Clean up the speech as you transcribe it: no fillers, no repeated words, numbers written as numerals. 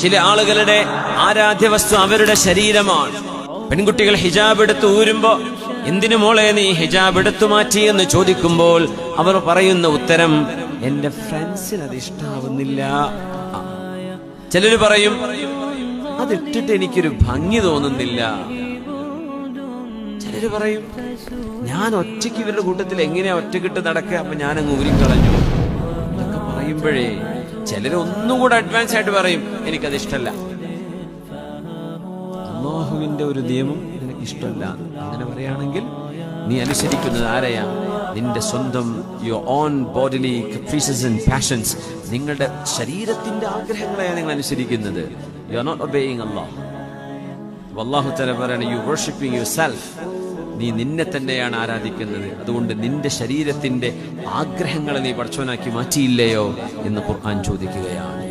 ചില ആളുകളുടെ ആരാധ്യ വസ്തു അവരുടെ ശരീരമാണ്. പെൺകുട്ടികൾ ഹിജാബ് എടുത്ത് ഊരുമ്പോ എന്തിനു മോളെ നീ ഹിജാബ് എടുത്തു മാറ്റി എന്ന് ചോദിക്കുമ്പോൾ അവർ പറയുന്ന ഉത്തരം, എന്റെ ഫ്രണ്ട്സിന് അത് ഇഷ്ടാവുന്നില്ല. ചിലര് പറയും, അതിട്ടിട്ട് എനിക്കൊരു ഭംഗി തോന്നുന്നില്ല. ചിലര് പറയും, ഞാൻ ഒറ്റയ്ക്ക് ഇവരുടെ കൂട്ടത്തിൽ എങ്ങനെയാ ഒറ്റക്കിട്ട് നടക്കുക, അപ്പൊ ഞാനങ്ങ് ഊരിക്കളഞ്ഞു. ഇതൊക്കെ പറയുമ്പോഴേ ചിലര് ഒന്നുകൂടെ അഡ്വാൻസ് ആയിട്ട് പറയും, എനിക്കത് ഇഷ്ടമല്ല. അല്ലാഹുവിന്റെ ഒരു നിയമം നിനക്ക് ഇഷ്ടമല്ല. അങ്ങനെ പറയുകയാണെങ്കിൽ നീ അനുസരിക്കുന്നത് ആരെയാ? നിന്റെ സ്വന്തം your own bodily caprices and passions, നിങ്ങളുടെ ശരീരത്തിന്റെ ആഗ്രഹങ്ങളെയാണ് നിങ്ങൾ അനുസരിക്കുന്നത്. യു ആർ നോട്ട് ഒബേയിങ് അല്ലാഹ്. അല്ലാഹു തആല പറയാണ്, യു വർഷിപ്പിംഗ് യുവർസെൽഫ്, നീ നിന്നെ തന്നെയാണ് ആരാധിക്കുന്നത്. അതുകൊണ്ട് നിന്റെ ശരീരത്തിന്റെ ആഗ്രഹങ്ങളെ നീ പടച്ചവനാക്കി മാറ്റിയില്ലയോ എന്ന് ഖുർആൻ ചോദിക്കുകയാണ്.